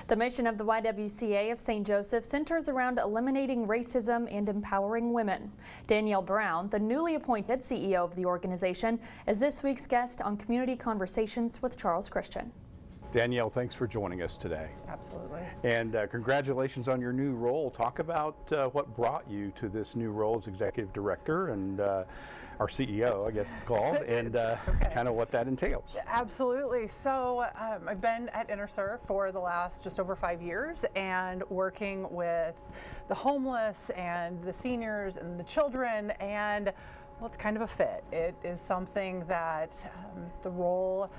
The mission of the YWCA of St. Joseph centers around eliminating racism and empowering women. Danielle Brown, the newly appointed CEO of the organization, is this week's guest on Community Conversations with Charles Christian. Danielle, thanks for joining us today. Absolutely. And congratulations on your new role. Talk about what brought you to this new role as Executive Director and our CEO, I guess it's called, and kind of what that entails. Absolutely. So I've been at InterServe for the last just over 5 years and working with the homeless and the seniors and the children, and well, it's kind of a fit. It is something that the role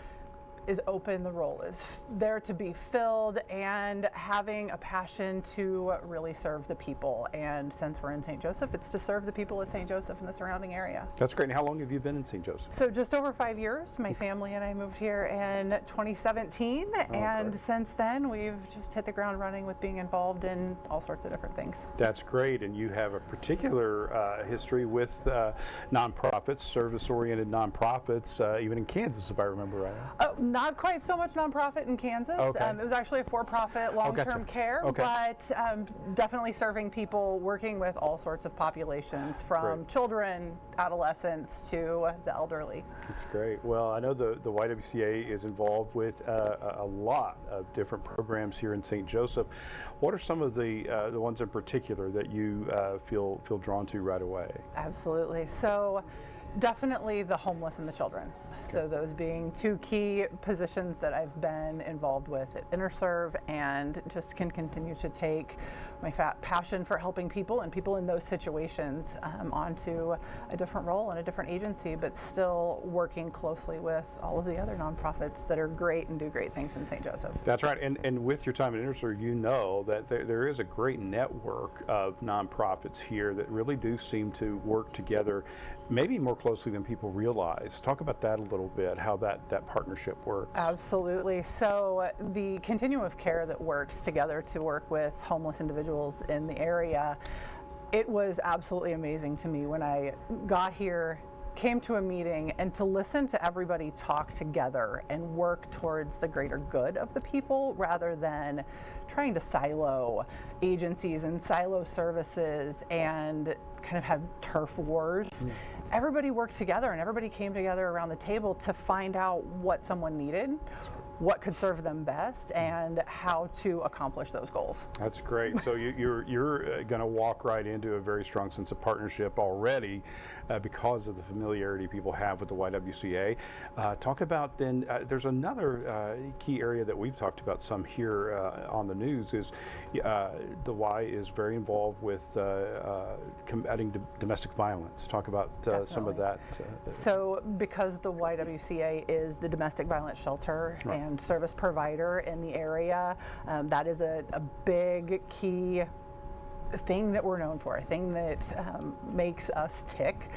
is open, the role is there to be filled, and having a passion to really serve the people. And since we're in St. Joseph, it's to serve the people of St. Joseph and the surrounding area. That's great. And how long have you been in St. Joseph? So just over 5 years. My family and I moved here in 2017, and great. Since then we've just hit the ground running with being involved in all sorts of different things. That's great. And you have a particular history with nonprofits, service-oriented nonprofits, even in Kansas, if I remember right. Not quite so much nonprofit in Kansas. Okay. It was actually a for-profit long-term care, but definitely serving people, working with all sorts of populations, from great. Children, adolescents, to the elderly. That's great. Well, I know the YWCA is involved with a lot of different programs here in St. Joseph. What are some of the ones in particular that you feel drawn to right away? Absolutely. So definitely the homeless and the children. So those being two key positions that I've been involved with at InterServe, and just can continue to take my passion for helping people and people in those situations onto a different role and a different agency, but still working closely with all of the other nonprofits that are great and do great things in St. Joseph. That's right. And with your time at InterServe, you know that there is a great network of nonprofits here that really do seem to work together, maybe more closely than people realize. Talk about that a little bit, how that partnership works. Absolutely. So the continuum of care that works together to work with homeless individuals in the area, it was absolutely amazing to me when I got here, came to a meeting, and to listen to everybody talk together and work towards the greater good of the people, rather than trying to silo agencies and silo services and kind of have turf wars. Everybody worked together, and everybody came together around the table to find out what someone needed, what could serve them best, and how to accomplish those goals. That's great. So you're going to walk right into a very strong sense of partnership already because of the familiarity people have with the YWCA. Talk about then, there's another key area that we've talked about some here on the news is the Y is very involved with combating domestic violence. Talk about some of that. So because the YWCA is the domestic violence shelter and service provider in the area, that is a big key thing that we're known for, a thing that makes us tick.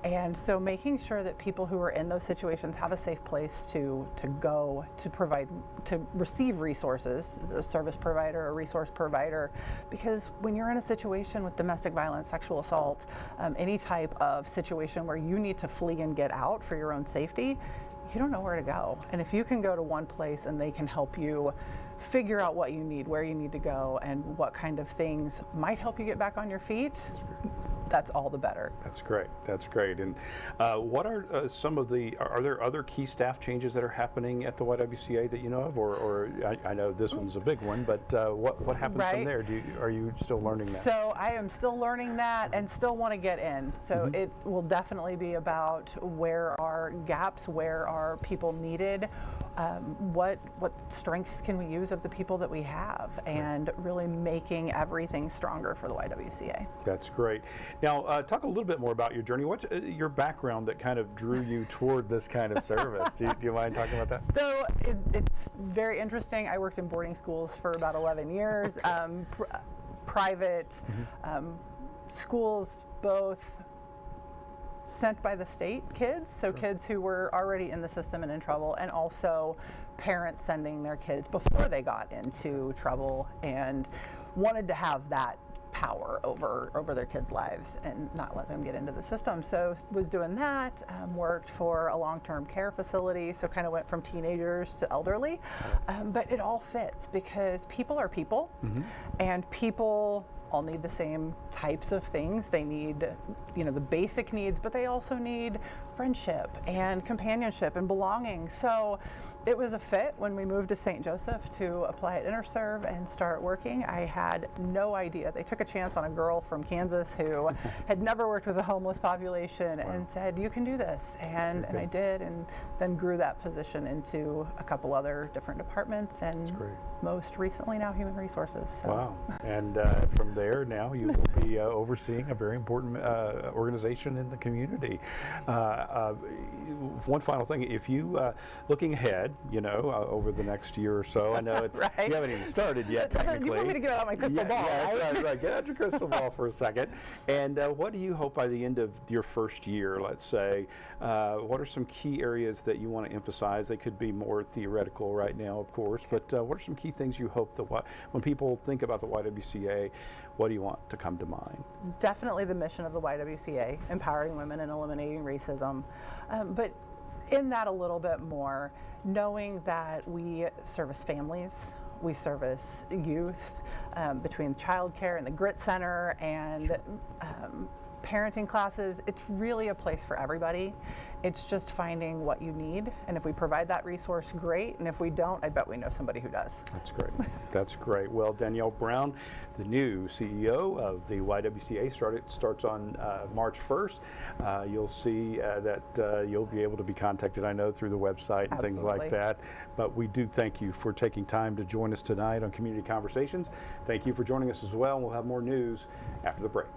And so making sure that people who are in those situations have a safe place to go, to receive resources, a service provider, a resource provider, because when you're in a situation with domestic violence, sexual assault, any type of situation where you need to flee and get out for your own safety, you don't know where to go. And if you can go to one place and they can help you figure out what you need, where you need to go, and what kind of things might help you get back on your feet, that's all the better. That's great. That's great. And what are some of are there other key staff changes that are happening at the YWCA that you know of, or I know this one's a big one, but what happens from there? Are you still learning that? So I am still learning that and still want to get in. So it will definitely be about where are gaps, where are people needed, what strengths can we use of the people that we have, and really making everything stronger for the YWCA. That's great. Now, talk a little bit more about your journey. What's your background that kind of drew you toward this kind of service? Do you mind talking about that? So it's very interesting. I worked in boarding schools for about 11 years, private schools, both sent by the state kids, so kids who were already in the system and in trouble, and also parents sending their kids before they got into trouble and wanted to have that power over their kids' lives and not let them get into the system. So was doing that, worked for a long-term care facility, so kind of went from teenagers to elderly. But it all fits because people are people, and people all need the same types of things. They need, the basic needs, but they also need friendship and companionship and belonging. So it was a fit when we moved to St. Joseph to apply at InterServe and start working. I had no idea. They took a chance on a girl from Kansas who had never worked with a homeless population and said, you can do this. And I did, and then grew that position into a couple other different departments, and most recently now human resources. So. Wow. And from there now you will be overseeing a very important organization in the community. One final thing, if you, looking ahead, over the next year or so, I know it's you haven't even started yet technically. You want me to get out my crystal ball, right? Right. Get out your crystal ball for a second. And what do you hope by the end of your first year, let's say, what are some key areas that you want to emphasize? They could be more theoretical right now, of course, but what are some key things you hope that when people think about the YWCA, what do you want to come to mind? Definitely the mission of the YWCA, empowering women and eliminating racism. But in that a little bit more, knowing that we service families, we service youth, between childcare and the Grit Center and parenting classes, it's really a place for everybody. It's just finding what you need, and if we provide that resource, great, and if we don't, I bet we know somebody who does. That's great. That's great. Well, Danielle Brown, the new CEO of the YWCA, starts on March 1st. You'll see that you'll be able to be contacted, I know, through the website and things like that. But we do thank you for taking time to join us tonight on Community Conversations. Thank you for joining us as well. We'll have more news after the break.